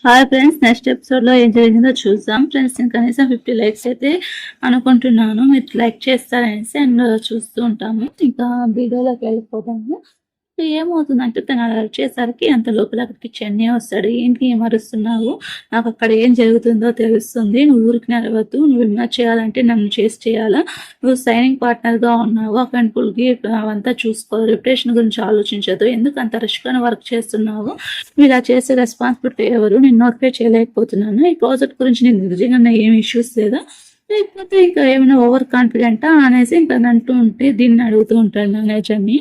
Hi friends, next ఎపిసోడ్లో ఏం జరిగిందో చూద్దాం. ఫ్రెండ్స్ నేను కనీసం 50 లైక్స్ అయితే అనుకుంటున్నాను. మీరు లైక్ చేస్తారనేసి అండ్ చూస్తూ ఉంటాము. ఇంకా వీడియోలోకి వెళ్ళిపోతాము. ఏమవుతుందంటే తను అలా వచ్చేసరికి అంత లోపల అక్కడికి చెన్నై వస్తాడు. ఏంటి ఏం అరుస్తున్నావు, నాకు అక్కడ ఏం జరుగుతుందో తెలుస్తుంది, నువ్వు ఊరికి అరవద్దు, నువ్వు ఏమైనా చేయాలంటే నన్ను చేయాలా, నువ్వు సైనింగ్ పార్ట్నర్గా ఉన్నావు, ఆ కంట్రోల్కి అవంతా చూసుకో, రెప్యుటేషన్ గురించి ఆలోచించదు, ఎందుకు అంత రిస్క్గా వర్క్ చేస్తున్నావు, నువ్వు ఇలా చేసే రెస్పాన్సిబిలిటీ ఎవరు, నేను నోటిఫై చేయలేకపోతున్నాను, ఈ ప్రాజెక్ట్ గురించి నేను నిజంగా ఏం ఇష్యూస్ లేదా, లేకపోతే ఇంకా ఏమైనా ఓవర్ కాన్ఫిడెంటా అనేసి ఇంకా అంటూ ఉంటే దీన్ని అడుగుతూ ఉంటాడు మేనేజర్ని.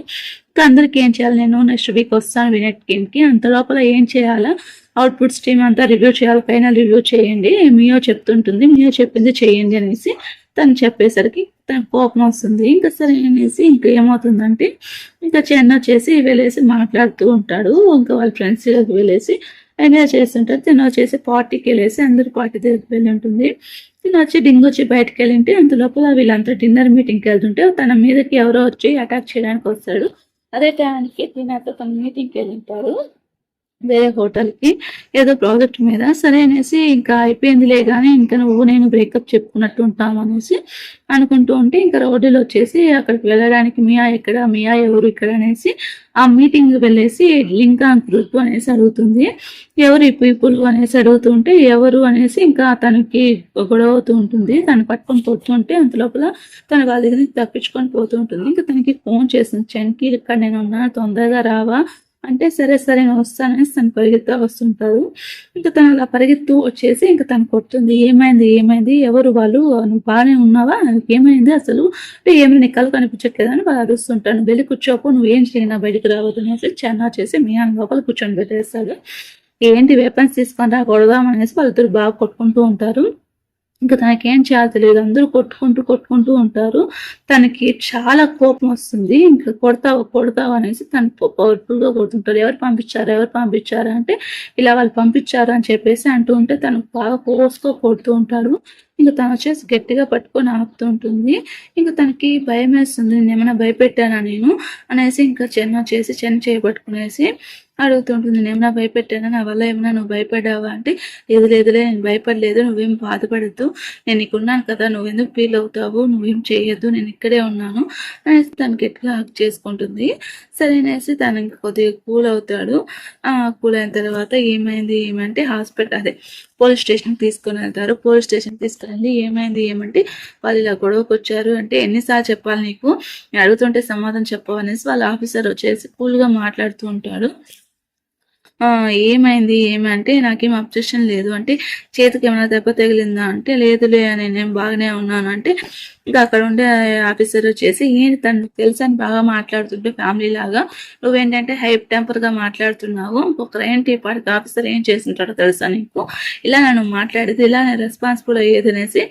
ఇంకా అందరికి ఏం చేయాలి, నేను నెక్స్ట్ వీక్ వస్తాను వినెట్ టీమ్కి, అంత లోపల ఏం చేయాలా, అవుట్పుట్స్ టీమ్ అంతా రివ్యూ చేయాలి, ఫైనల్ రివ్యూ చేయండి, మియో చెప్తుంటుంది, మియో చెప్పింది చేయండి అనేసి తను చెప్పేసరికి తన కోపం వస్తుంది. ఇంకా సరే అనేసి ఇంకా ఏమవుతుందంటే ఇంకా చెన్న వచ్చేసి వెళ్ళేసి మాట్లాడుతూ ఉంటాడు. ఇంకా వాళ్ళ ఫ్రెండ్స్ వెళ్ళేసి ఎంజాయ్ చేస్తుంటారు. తిన వచ్చేసి పార్టీకి వెళ్ళేసి అందరు పార్టీ దగ్గరికి వెళ్ళి ఉంటుంది. తిన వచ్చి డింగ్ వచ్చి బయటకు వెళ్ళింటే అంత లోపల వీళ్ళంతా డిన్నర్ మీటింగ్కి వెళ్తుంటే తన మీదకి ఎవరో వచ్చి అటాక్ చేయడానికి వస్తాడు. అదే టైంకి తినతో తన మీటింగ్కి వెళ్ళింటారు వేరే హోటల్కి ఏదో ప్రాజెక్ట్ మీద. సరే అనేసి ఇంకా అయిపోయిందిలే కానీ ఇంకా నువ్వు నేను బ్రేకప్ చెప్పుకున్నట్టు ఉంటాం అనేసి అనుకుంటూ ఉంటే ఇంకా రోడ్డులో వచ్చేసి అక్కడికి వెళ్ళడానికి మియా ఎక్కడ, మియా ఎవరు ఇక్కడ అనేసి ఆ మీటింగ్ వెళ్ళేసి లింకా గ్రూప్ అనేసి అడుగుతుంది. ఎవరు ఈ పీపుల్ అనేసి అడుగుతుంటే ఎవరు అనేసి ఇంకా తనకి గొడవ అవుతూ ఉంటుంది. తను పట్టుకొని పోతుంటే అంత లోపల తన వాళ్ళ దగ్గర తప్పించుకొని పోతూ ఉంటుంది. ఇంకా తనకి ఫోన్ చేస్తుంది, చెన్కి ఇక్కడ నేను ఉన్నాను తొందరగా రావా అంటే సరే సరే నేను వస్తానని తను పరిగెత్తా వస్తుంటారు. ఇంకా తను అలా పరిగెత్తు వచ్చేసి ఇంకా తను కొడుతుంది. ఏమైంది ఏమైంది, ఎవరు వాళ్ళు, నువ్వు బాగానే ఉన్నావా, ఏమైంది అసలు, ఏమైనా నీ కళ్ళు కనిపించట్లేదని వాళ్ళు అరుస్తుంటాను. వెళ్ళి కూర్చోపు, నువ్వు ఏం చేయనా బయటకు రావద్దు అనేసి చెన్నా చేసి మీ ఆయన లోపల కూర్చొని పెట్టేస్తాడు. ఏంటి వెపన్స్ తీసుకొని రాకూడదాం అనేసి వాళ్ళిద్దరు బాగా కొట్టుకుంటూ ఉంటారు. ఇంకా తనకేం చేయాలో తెలియదు, అందరూ కొట్టుకుంటూ ఉంటారు. తనకి చాలా కోపం వస్తుంది. ఇంకా కొడతావు అనేసి తను పవర్ఫుల్గా కొడుతుంటారు. ఎవరు పంపించారు అంటే ఇలా వాళ్ళు పంపించారు అని చెప్పేసి అంటూ ఉంటే తను బాగా ఫోర్స్గా కొడుతూ ఉంటారు. ఇంకా తను వచ్చేసి గట్టిగా పట్టుకొని ఆపుతూ ఉంటుంది. ఇంకా తనకి భయం వేస్తుంది, నేను ఏమైనా భయపెట్టానా నేను అనేసి ఇంకా చెన్న చేయబట్టుకునేసి అడుగుతుంటుంది, నేనేమైనా భయపెట్టానా, నా వల్ల ఏమైనా నువ్వు భయపడ్డావా అంటే లేదులే నేను భయపడలేదు, నువ్వేం బాధపడద్దు, నేను ఉన్నాను కదా, నువ్వెందుకు ఫీల్ అవుతావు, నువ్వేం చేయొద్దు, నేను ఇక్కడే ఉన్నాను అనేసి తనకి ఎట్లా హక్ చేసుకుంటుంది. సరే అనేసి తను ఇంకా కొద్దిగా కూల్ అవుతాడు. కూల్ అయిన తర్వాత ఏమంటే హాస్పిటల్ పోలీస్ స్టేషన్కి తీసుకొని వెళ్తారు. పోలీస్ స్టేషన్కి తీసుకెళ్ళి ఏమంటే వాళ్ళు ఇలా గొడవకు వచ్చారు అంటే ఎన్నిసార్లు చెప్పాలి నీకు, నేను అడుగుతుంటే సమాధానం చెప్పవు అనేసి వాళ్ళ ఆఫీసర్ వచ్చేసి కూల్గా మాట్లాడుతూ ఉంటాడు. ఏమంటే నాకేం అబ్జెక్షన్ లేదు అంటే చేతికి ఏమైనా దెబ్బ తగిలిందా అంటే లేదులే నేనేం బాగానే ఉన్నాను అంటే ఇంకా అక్కడ ఉండే ఆఫీసర్ వచ్చేసి ఏంటి తను తెలుసు అని బాగా మాట్లాడుతుంటే ఫ్యామిలీ లాగా నువ్వేంటంటే హైప్ టెంపర్గా మాట్లాడుతున్నావు, ఒక ఏంటి పాటికి ఆఫీసర్ ఏం చేస్తుంటాడో తెలుసా నీకు, ఇలా నన్ను మాట్లాడేది, ఇలా నేను రెస్పాన్సిబుల్ అయ్యేది అనేసి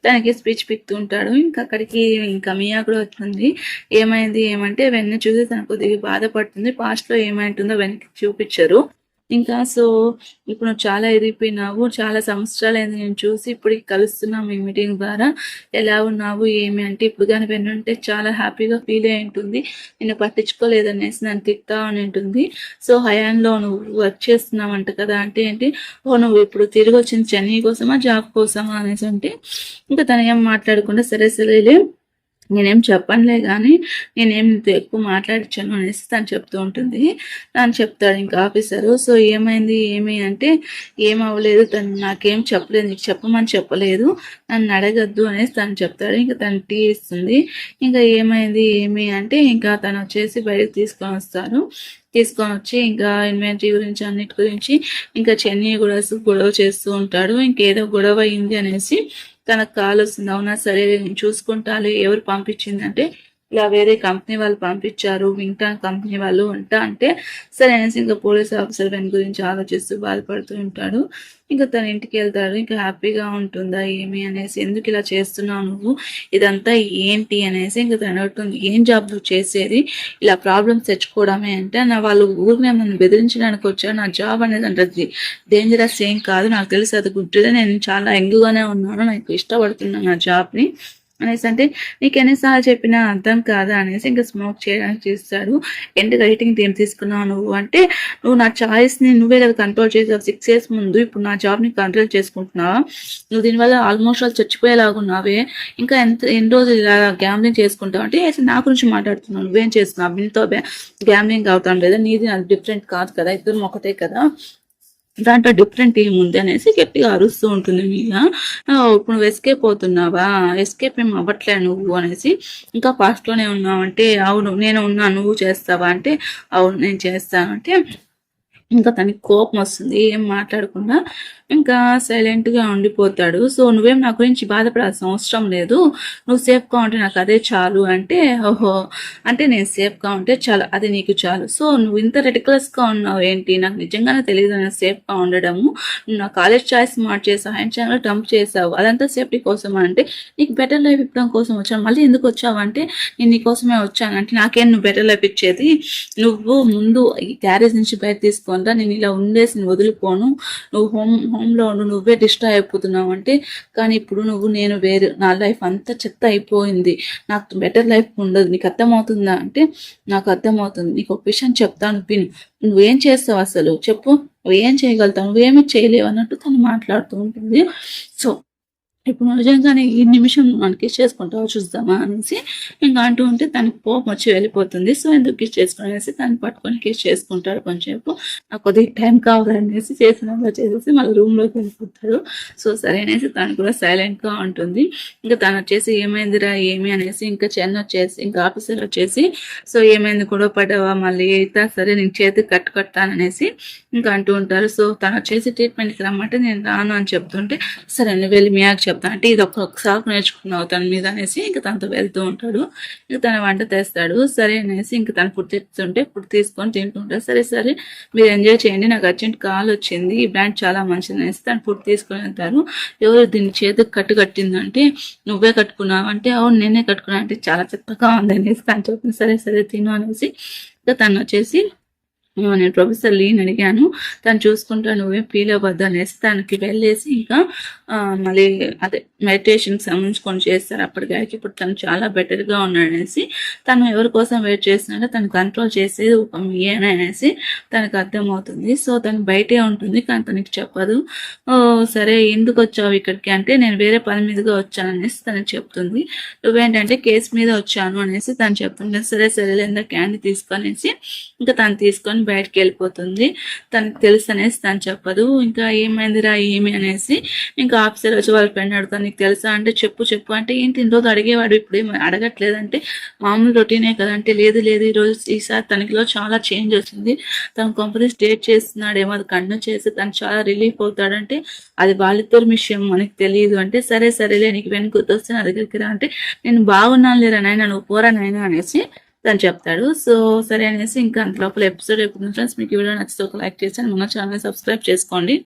తనకి స్పీచ్ పిక్తుంటాడు. ఇంకా అక్కడికి ఇంకా మియా కూడా వచ్చింది. ఏమంటే వెన్న చూసి తనకు కొద్దిగా బాధపడుతుంది. పాస్ట్లో ఏమైంటుందో వెనక్కి చూపించరు. ఇంకా సో ఇప్పుడు నువ్వు చాలా ఎదిగిపోయినావు, చాలా సంవత్సరాలైంది నేను చూసి, ఇప్పుడు కలుస్తున్నాము ఈ మీటింగ్ ద్వారా, ఎలా ఉన్నావు ఏమి అంటే ఇప్పుడు కానీ వెన్నుంటే చాలా హ్యాపీగా ఫీల్ అయి ఉంటుంది, నేను పట్టించుకోలేదనేసి నన్ను తిట్టా అని ఉంటుంది. సో హయాన్లో నువ్వు వర్క్ చేస్తున్నావంట కదా అంటే ఏంటి, నువ్వు ఇప్పుడు తిరిగి వచ్చింది చెన్నై కోసమా జాబ్ కోసమా అనేసి అంటే ఇంకా తను ఏం మాట్లాడకుండా సరేలే నేనేం చెప్పనులే కానీ నేనేం ఎక్కువ మాట్లాడించాను అనేసి తను చెప్తూ ఉంటుంది. తను చెప్తాడు ఇంకా ఆఫీసరు. సో ఏమి అంటే ఏం అవ్వలేదు, తను నాకేం చెప్పలేదు, నీకు చెప్పమని చెప్పలేదు, నన్ను అడగద్దు అనేసి తను చెప్తాడు. ఇంకా తను టీ ఇస్తుంది. ఇంకా ఏమి అంటే ఇంకా తను వచ్చేసి బయటకు తీసుకొని వచ్చి ఇంకా ఇన్వెంటరీ గురించి అన్నిటి గురించి ఇంకా చెన్నై కూడా గొడవ చేస్తూ ఉంటాడు. ఇంకేదో గొడవ అయింది అనేసి తనకు కాల్ వస్తుంది. అవునా సరే నేను చూసుకుంటాను, ఎవరు పంపించిందంటే ఇలా వేరే కంపెనీ వాళ్ళు పంపించారు, వింటాన్ కంపెనీ వాళ్ళు అంటే సరే అనేసి ఇంకా పోలీస్ ఆఫీసర్ వెన్ గురించి ఆలోచిస్తూ బాధపడుతూ ఉంటాడు. ఇంకా తన ఇంటికి వెళ్తాడు. ఇంకా హ్యాపీగా ఉంటుందా ఏమి అనేసి, ఎందుకు ఇలా చేస్తున్నావు నువ్వు, ఇదంతా ఏంటి అనేసి ఇంకా తను అడుగుతుంది. ఏం జాబ్ నువ్వు చేసేది, ఇలా ప్రాబ్లమ్స్ తెచ్చుకోవడమే అంటే వాళ్ళు ఊరిని నన్ను బెదిరించడానికి వచ్చారు, నా జాబ్ అనేది అంటే డేంజరస్ ఏం కాదు, నాకు తెలిసి అది గుడ్డుగా, నేను చాలా యంగ్గానే ఉన్నాను, నాకు ఇష్టపడుతున్నాను నా జాబ్ని అనేసి అంటే నీకు ఎన్నిసార్లు చెప్పినా అర్థం కాదా అనేసి ఇంకా స్మోక్ చేయడానికి చూస్తాడు. ఎందుకు రైటింగ్ ఏం తీసుకున్నావు నువ్వు అంటే, నువ్వు నా చాయిస్ని నువ్వే కదా కంట్రోల్ చేసావు 6 years ముందు, ఇప్పుడు నా జాబ్ని కంట్రోల్ చేసుకుంటున్నావా, నువ్వు దీనివల్ల ఆల్మోస్ట్ వాళ్ళు చచ్చిపోయేలాగా ఉన్నావే, ఇంకా ఎన్ని రోజులు ఇలా గ్యాంబ్లింగ్ చేసుకుంటావు అంటే నా గురించి మాట్లాడుతున్నావు, నువ్వేం చేస్తున్నావు, వీళ్ళతో గ్యాంబ్లింగ్ అవుతాను లేదా, నీది అది డిఫరెంట్ కాదు కదా, ఇద్దరు ఒకటే కదా, దాంట్లో డిఫరెంట్ ఏముంది అనేసి గట్టిగా అరుస్తూ ఉంటుంది మీద. ఇప్పుడు నువ్వు ఎస్కేప్ అవుతున్నావా, ఎస్కేప్ ఏం అవ్వట్లే నువ్వు అనేసి, ఇంకా పాస్ట్లోనే ఉన్నావు అంటే, అవును నేను ఉన్నా నువ్వు చేస్తావా అంటే, అవును నేను చేస్తాను అంటే, ఇంకా తనకి కోపం వస్తుంది. ఏం మాట్లాడకుండా ఇంకా సైలెంట్గా ఉండిపోతాడు. సో నువ్వేం నా గురించి బాధపడాల్సిన అవసరం లేదు, నువ్వు సేఫ్గా ఉంటే నాకు అదే చాలు అంటే, ఓహో అంటే నేను సేఫ్గా ఉంటే చాలు, అది నీకు చాలు, సో నువ్వు ఇంత రెటికులస్గా ఉన్నావు ఏంటి, నాకు నిజంగానే తెలియదు నేను సేఫ్గా ఉండడము, నువ్వు నా కాలేజ్ చాయిస్ మార్చేసావు, హ్యాండ్ ఛానల్ డంప్ చేసావు, అదంతా సేఫ్టీ కోసం అంటే, నీకు బెటర్ లైఫ్ ఇవ్వడం కోసం వచ్చాను, మళ్ళీ ఎందుకు వచ్చావు అంటే, నేను నీకోసమే వచ్చాను అంటే, నాకేం నువ్వు బెటర్ లైఫ్ ఇచ్చేది, నువ్వు ముందు ఈ గ్యారేజ్ నుంచి బయట తీసుకుంటా, నేను ఇలా ఉండేసి వదిలిపోను, నువ్వు హోమ్లో ఉండు, నువ్వే డిస్ట్రాయ్ అయిపోతున్నావు అంటే, కానీ ఇప్పుడు నువ్వు నేను వేరు, నా లైఫ్ అంతా చెత్త అయిపోయింది, నాకు బెటర్ లైఫ్ ఉండదు, నీకు అర్థమవుతుందా అంటే, నాకు అర్థమవుతుంది, నీకు ఒక విషయం చెప్తాను విను, నువ్వేం చేస్తావు అసలు చెప్పు, నువ్వేం చేయగలుగుతావు, నువ్వేమి చేయలేవు అన్నట్టు తను మాట్లాడుతూ ఉంటుంది. సో ఇప్పుడు నిజంగానే ఈ నిమిషం మనం కిస్ చేసుకుంటావో చూద్దామా అనేసి ఇంకా అంటూ ఉంటే తనకి కోపం వచ్చి వెళ్ళిపోతుంది. సో ఎందుకు కిస్ చేసుకునేసి తను పట్టుకొని కిస్ చేసుకుంటాడు. కొంచెంసేపు నాకు కొద్దిగా టైం కావాలనేసి చేసినప్పుడు చేసేసి మళ్ళీ రూమ్లోకి వెళ్ళిపోతాడు. సో సరే అనేసి తను కూడా సైలెంట్గా ఉంటుంది. ఇంకా తను వచ్చేసి ఏమైందిరా ఏమి అనేసి, ఇంకా చెన్న వచ్చేసి ఇంకా ఆఫీసర్ వచ్చేసి, సో ఏమైంది గొడవ పడ్డావా మళ్ళీ అయితే, సరే నేను చేతికి కట్టుకొట్టాననేసి ఇంకా అంటూ ఉంటారు. సో తను వచ్చేసి ట్రీట్మెంట్కి రమ్మంటే నేను రాను అని చెప్తుంటే, సరే నువ్వు వెళ్ళి మియాకి చెప్తాను అంటే, ఇది ఒక్కసారి నేర్చుకున్నావు తన మీద అనేసి ఇంకా తనతో వెళ్తూ ఉంటాడు. ఇంకా తన వంట తెస్తాడు. సరే అనేసి ఇంకా తను ఫుడ్ తెస్తుంటే ఫుడ్ తీసుకొని తింటుంటాడు. సరే సరే మీరు ఎంజాయ్ చేయండి, నాకు అర్జెంట్ కాల్ వచ్చింది, ఈ బ్రాండ్ చాలా మంచిది అనేసి తను ఫుడ్ తీసుకొని వెళ్తారు. ఎవరు దీన్ని చేతికి కట్టిందంటే, నువ్వే కట్టుకున్నావు అంటే, అవును నేనే కట్టుకున్నా అంటే, చాలా చెత్తగా ఉంది అనేసి తను చెప్పింది. సరే సరే తిను అనేసి ఇంకా తను వచ్చేసి, నేను ప్రొఫెసర్ లీని అడిగాను, తను చూసుకుంటా నువ్వేం ఫీల్ అవ్వద్దు అనేసి తనకి వెళ్ళేసి ఇంకా మళ్ళీ అదే మెడిటేషన్కి సంబంధించుకొని చేస్తారు. అప్పటికి ఇప్పుడు తను చాలా బెటర్గా ఉన్నాడు అనేసి, తను ఎవరి కోసం వెయిట్ చేస్తున్నాడో తను కంట్రోల్ చేసేది ఒక మీయేనా అనేసి తనకు అర్థమవుతుంది. సో తను బయటే ఉంటుంది కానీ తనకి చెప్పదు. సరే ఎందుకు వచ్చావు ఇక్కడికి అంటే, నేను వేరే పని మీదుగా వచ్చాను అనేసి తనకు చెప్తుంది. నువ్వేంటంటే కేసు మీద వచ్చాను అనేసి తను చెప్తుంది. సరే సరే లేదా క్యాండీ తీసుకొనేసి ఇంకా తను తీసుకొని బయటకు వెళ్ళిపోతుంది. తనకు తెలుసు అనేసి తను చెప్పదు. ఇంకా ఏమైందిరా ఏమి అనేసి ఇంకా ఆఫీసర్ వచ్చి వాళ్ళ ఫ్రెండ్ అడుగుతాను, నీకు తెలుసా అంటే, చెప్పు చెప్పు అంటే, ఏంటి ఇన్ని రోజు అడిగేవాడు ఇప్పుడు ఏమి అడగట్లేదంటే, మామూలు రొటీనే కదంటే, లేదు లేదు ఈరోజు ఈసారి తనకిలో చాలా చేంజ్ వచ్చింది, తను కంపెనీ స్టేట్ చేస్తున్నాడేమో అది కంటిన్యూ చేసి తను చాలా రిలీఫ్ అవుతాడంటే, అది వాళ్ళిద్దరు విషయం మనకి తెలియదు అంటే, సరే సరేలే నీకు వెనక గుర్తొస్తే నా దగ్గరికి రా అంటే, నేను బాగున్నాను లేరా నాయన నువ్వు పోరా నాయన అనేసి తను చెప్తాడు. సో సరే అనేసి ఇంకా అంత లోపల ఎపిసోడ్ ఎప్పుడు ఫ్రెండ్స్ మీకు ఈ వీడియో నచ్చితే ఒక లైక్ చేసి మన ఛానల్ సబ్స్క్రైబ్ చేసుకోండి.